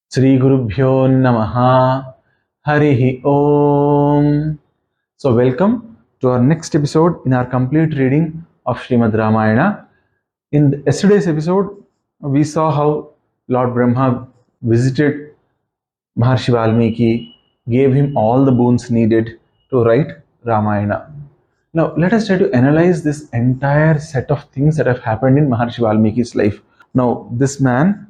Sri Gurubhyo Namaha Harihi Om. So, welcome to our next episode in our complete reading of Srimad Ramayana. In yesterday's episode, we saw how Lord Brahma visited Maharshi Valmiki, gave him all the boons needed to write Ramayana. Now, let us try to analyze this entire set of things that have happened in Maharshi Valmiki's life. Now, this man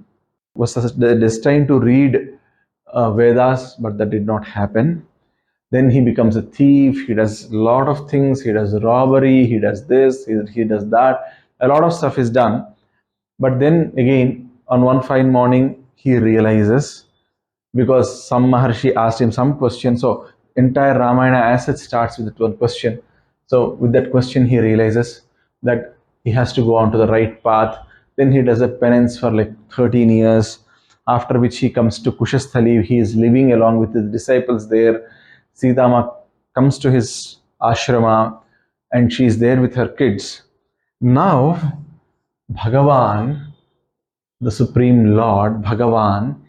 was destined to read Vedas, but that did not happen. Then he becomes a thief. He does a lot of things. He does robbery. He does this. He does that. A lot of stuff is done. But then again, on one fine morning, he realizes, because some Maharshi asked him some question. So entire Ramayana as such starts with that one question. So with that question, he realizes that he has to go on to the right path. Then he does a penance for like 13 years, after which he comes to Kushasthali. He is living along with his disciples there. Sitama comes to his ashrama and she is there with her kids. Now, Bhagavan, the Supreme Lord, Bhagavan,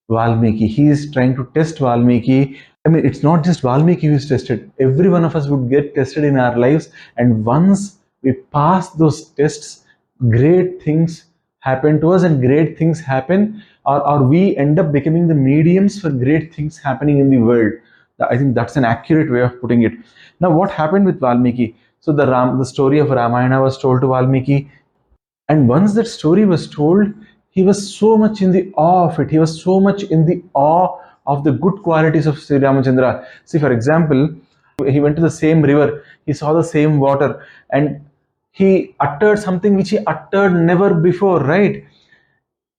Valmiki, he is trying to test Valmiki. I mean, it's not just Valmiki who is tested. Every one of us would get tested in our lives. And once we pass those tests, great things happen to us and great things happen, or we end up becoming the mediums for great things happening in the world. I think that's an accurate way of putting it. Now, what happened with Valmiki? So the story of Ramayana was told to Valmiki, and once that story was told, he was so much in the awe of it. He was so much in the awe of the good qualities of Sri Ramachandra. See, for example, he went to the same river, he saw the same water, and he uttered something which he uttered never before, right?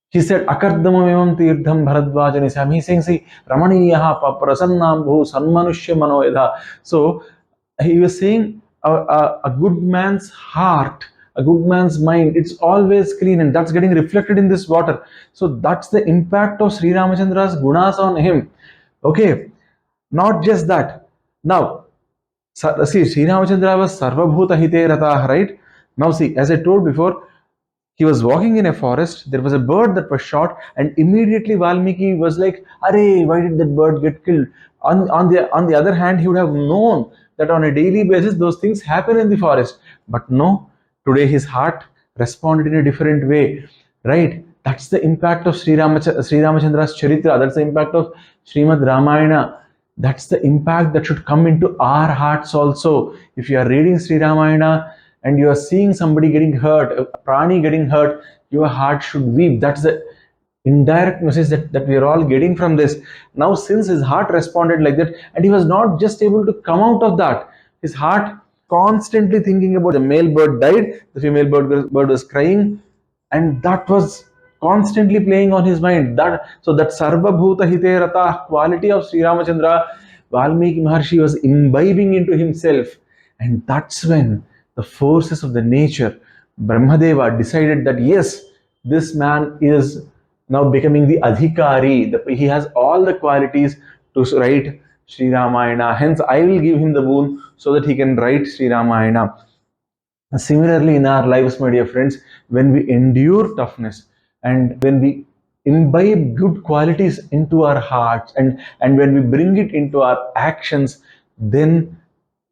He said, Akardamam Tirtham Bharadvajanisam. He's saying, see, Ramaniyaha Prasannam Bhu Sanmanushya Manoyadha. So he was saying, a good man's heart, a good man's mind, it's always clean, and that's getting reflected in this water. So that's the impact of Sri Ramachandra's gunas on him. Okay, not just that. Now, see, Sri Ramachandra was Sarvabhuta Hite Ratah, right? Now, see, as I told before, he was walking in a forest, there was a bird that was shot, and immediately Valmiki was like, Arey, why did that bird get killed? On the other hand, he would have known that on a daily basis those things happen in the forest. But no, today his heart responded in a different way, right? That's the impact of Sri Ramachandra's Charitra, that's the impact of Srimad Ramayana. That's the impact that should come into our hearts also. If you are reading Sri Ramayana and you are seeing somebody getting hurt, a prani getting hurt, your heart should weep. That's the indirect message that we are all getting from this. Now, since his heart responded like that, and he was not just able to come out of that, his heart constantly thinking about the male bird died, the female bird was crying, and that was constantly playing on his mind. That Sarva Bhuta Hite Rata quality of Sri Ramachandra, Valmiki Maharshi was imbibing into himself. And that's when the forces of the nature, Brahmadeva decided that yes, this man is now becoming the Adhikari. He has all the qualities to write Sri Ramayana. Hence, I will give him the boon so that he can write Sri Ramayana. Similarly, in our lives, my dear friends, when we endure toughness and when we imbibe good qualities into our hearts, and when we bring it into our actions, then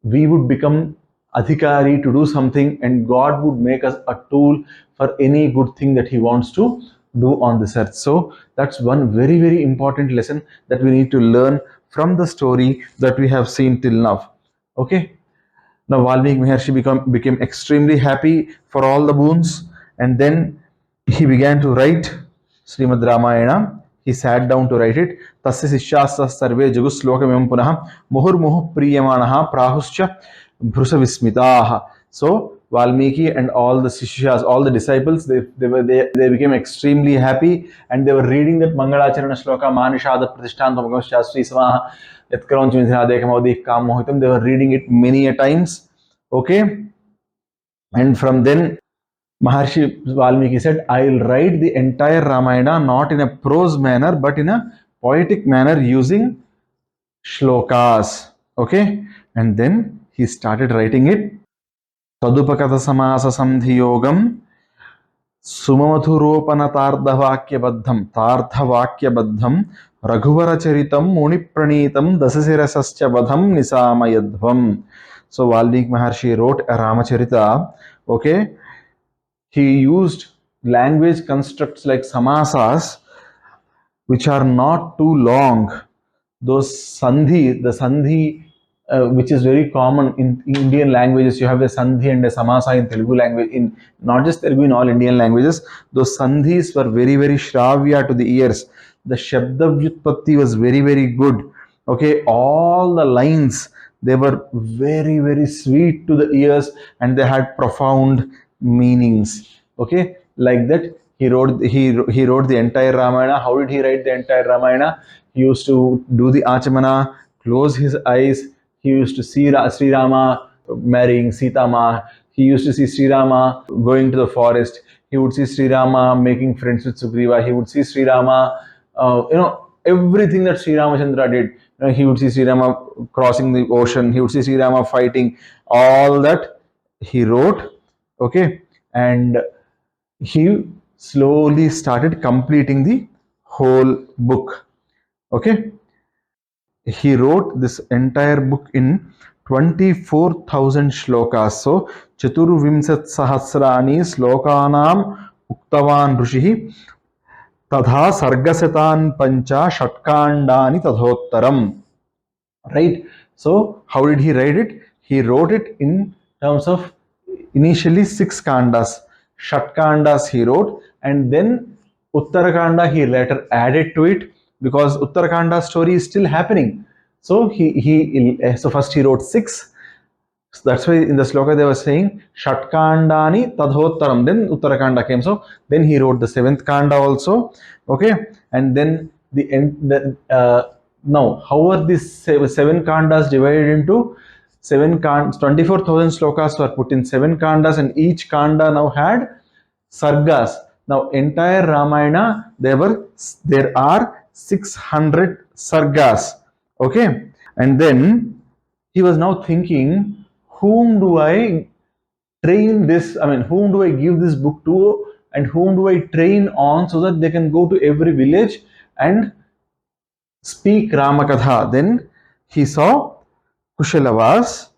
we would become adhikari to do something, and God would make us a tool for any good thing that He wants to do on this earth. So that's one very, very important lesson that we need to learn from the story that we have seen till now. Okay. Now Valmiki Maharshi became extremely happy for all the boons, and then he began to write Srimad Ramayana. He sat down to write it. Tasya Sishyasa Sarve Jaguslokam Punah Muhur Muhu Priyamanaha Prahuscha Bhrusa Vismitaha. So Valmiki and all the Sishyas, all the disciples, they became extremely happy, and they were reading that Mangalacharana Shloka Manishada Pratishthantam Shastri Samaha. They were reading it many a times. Okay. And from then, Maharshi Valmiki said, I will write the entire Ramayana not in a prose manner but in a poetic manner using shlokas. Okay. And then he started writing it. Tadupakata Samasa Samdhiyogam सुममधुरोपनतार्धवाक्यबद्धं तार्धवाक्यबद्धं रघुवरचरितं मुनिप्रणीतं दशशिरसश्च वधं निसामयध्वम्. So Valmiki Maharshi wrote a Ramacharita. Okay, he used language constructs like samasas, which are not too long. Those sandhi, the sandhi, which is very common in Indian languages, you have a sandhi and a samasa in Telugu language, in not just Telugu, in all Indian languages. Those sandhis were very, very shravya to the ears. The Shabda Vyutpatti was very, very good. Okay, all the lines, they were very, very sweet to the ears, and they had profound meanings. Okay, like that he wrote the entire Ramayana. How did he write the entire Ramayana? He used to do the Achamana, close his eyes. He used to see SriRama marrying Sita Ma. He used to see SriRama going to the forest. He would see SriRama making friends with Sugriva. He would see SriRama, everything that Sri Ramachandra did. He would see SriRama crossing the ocean. He would see SriRama fighting. All that he wrote. Okay, and he slowly started completing the whole book. Okay, he wrote this entire book in 24,000 shlokas. So chaturvimsat sahasrani slokanam uktavan rishihi tadha sargasatan pancha shatkandani tadhottaram. Right? So how did he write it? He wrote it in terms of initially 6 kandas. Shatkandas he wrote, and then Uttarakanda he later added to it, because Uttarakanda story is still happening. So so first he wrote 6. So that's why in the sloka they were saying Shatkandani Tadhottaram. Then Uttarakanda came. So then he wrote the 7th Kanda also. Okay, and then now how are these 7 kandas divided into 24,000 slokas were put in 7 kandas, and each kanda now had sargas. Now entire Ramayana there are 600 sargas. Okay, and then he was now thinking, whom do I train this? I mean, whom do I give this book to, and whom do I train on, so that they can go to every village and speak Ramakatha. Then he saw Kushalavas,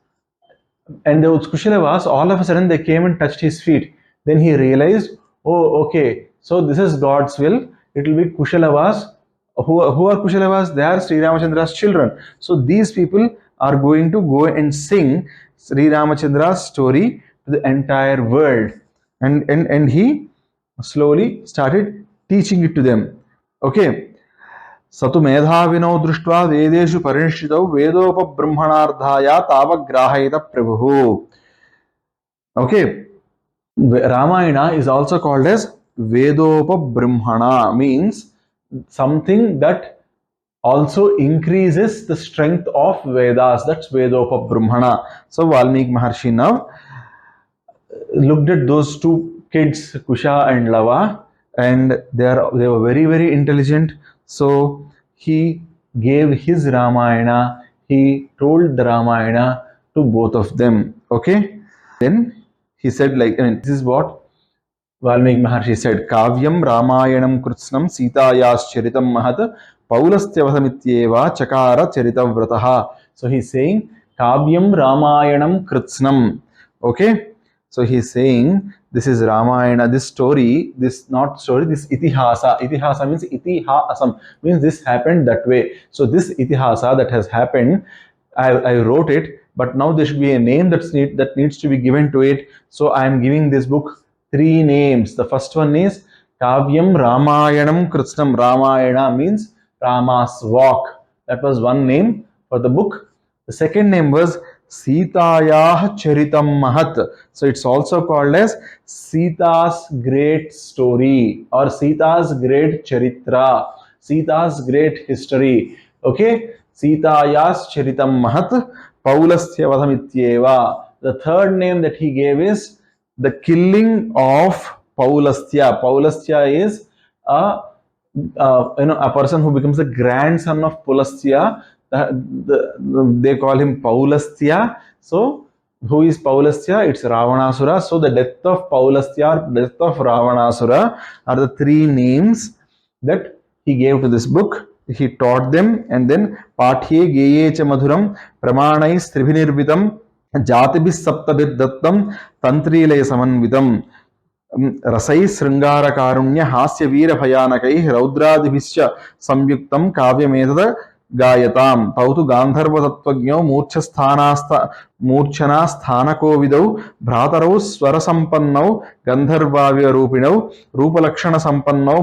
and those Kushalavas, all of a sudden they came and touched his feet. Then he realized, oh, okay, so this is God's will. It will be Kushalavas. Who are Kushalavas? They are Sri Ramachandra's children. So these people are going to go and sing Sri Ramachandra's story to the entire world. And he slowly started teaching it to them. Okay. सतु मेधाविनौ दृष्ट्वा वेदेषु परिनिष्ठितौ वेदोपब्रह्मणार्थाय तावग्राहयत प्रभुः. Okay, Ramayana is also called as Vedopabramhana, means something that also increases the strength of Vedas. That's Vedopabramhana. So Valmiki Maharshi now looked at those 2 kids, Kusha and Lava, and they were very, very intelligent. So he gave his Ramayana, he told the Ramayana to both of them. Okay, then he said, like, this is what Valmiki Maharshi said: Kavyam Ramayanam Kritsnam Sitayas Charitam Mahat Paulastyavasamityeva Chakara Charitavrataha. So he's saying Kavyam Ramayanam Kritsnam. Okay, so he's saying this is Ramayana, this story, this not story, this itihasa. Itihasa means itihasam, means this happened that way. So this itihasa that has happened, I wrote it, but now there should be a name that needs to be given to it. So I am giving this book 3 names. The first one is Kavyam Ramayanam Kritsnam. Ramayana means Rama's walk. That was one name for the book. The second name was Sitayah Charitam Mahat. So it's also called as Sita's great story, or Sita's great Charitra, Sita's great history. Okay, Sitayas Charitam Mahat Paulasthya Vadhamityeva. The third name that he gave is the killing of Paulastya. Paulastya is a person who becomes the grandson of Pulastya. They call him Paulastya. So Who is Paulasya? It's Ravanasura. So the death of Paulasya, death of Ravanasura are the three names that he gave to this book. He taught them, and then Pathye Geye Cha Madhuram Pramanai Stribhinirvitam Jatibis Saptabir Dattam Tantrilaya Samanvitam रसै श्रृंगार कारुण्य हास्य वीर भयानकैः रौद्रादिभिश्च संयुक्तं काव्यमेतद् गायताम् तौ तु गान्धर्व तत्त्वज्ञौ मूर्छना स्थानकोविदौ भ्रातरौ स्वर संपन्नौ गन्धर्वाव्यरूपिणौ रूपलक्षण संपन्नौ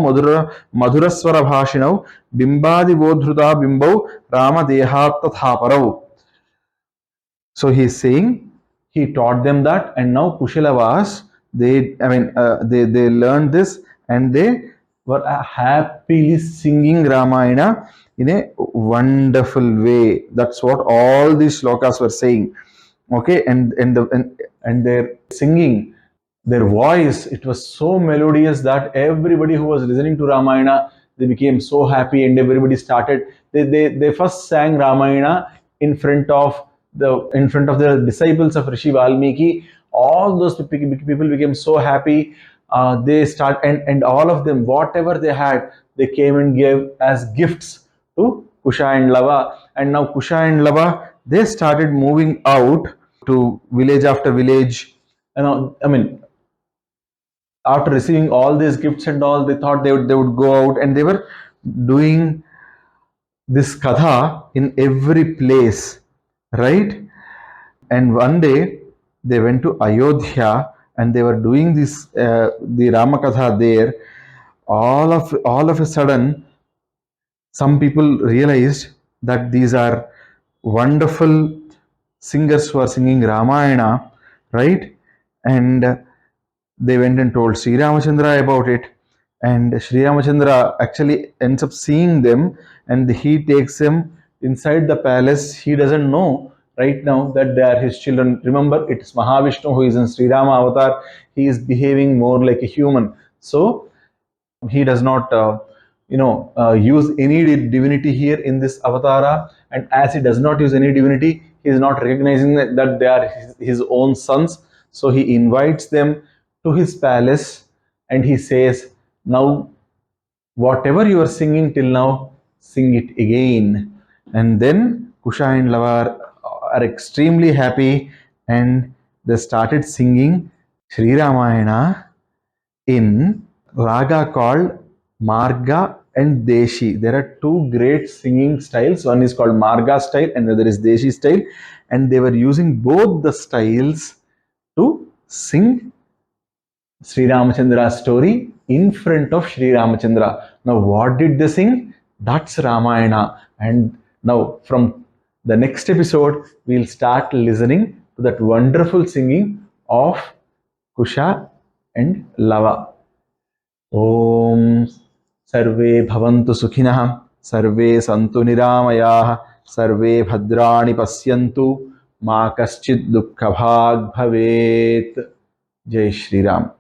मधुरस्वर भाषिणौ बिम्बादिवोद्धृता बिम्बौ रामदेहात्तथापरौ. So he is saying he taught them that, and now Kushalavas, they learned this, and they were happily singing Ramayana in a wonderful way. That's what all these shlokas were saying. Okay, and their singing, their voice, it was so melodious that everybody who was listening to Ramayana, they became so happy, and everybody started. They first sang Ramayana in front of the disciples of Rishi Valmiki. All those people became so happy. They start, and all of them, whatever they had, they came and gave as gifts to Kusha and Lava. And now Kusha and Lava, they started moving out to village after village. After receiving all these gifts and all, they thought they would go out, and they were doing this katha in every place, right? And one day they went to Ayodhya, and they were doing this the Rama katha there. All of a sudden, some people realized that these are wonderful singers who are singing Ramayana, right? And they went and told Sri Ramachandra about it, and Sri Ramachandra actually ends up seeing them, and he takes them inside the palace. He doesn't know right now that they are his children. Remember, it's Mahavishnu who is in Sri Rama avatar. He is behaving more like a human, so he does not use any divinity here in this avatara. And as he does not use any divinity, he is not recognizing that they are his own sons. So he invites them to his palace, and he says, now whatever you are singing till now, sing it again. And then Kusha and Lava are extremely happy, and they started singing Sri Ramayana in raga called Marga and Deshi. There are two great singing styles. One is called Marga style, and the other is Deshi style. And they were using both the styles to sing Sri Ramachandra's story in front of Sri Ramachandra. Now, what did they sing? That's Ramayana. And now, from the next episode, we'll start listening to that wonderful singing of Kusha and Lava. Om Sarve Bhavantu Sukhinah, Sarve Santu Niramayah, Sarve Bhadrani Pasyantu, Ma Kaschid Dukkha Bhag Bhavet. Jai Shri Ram.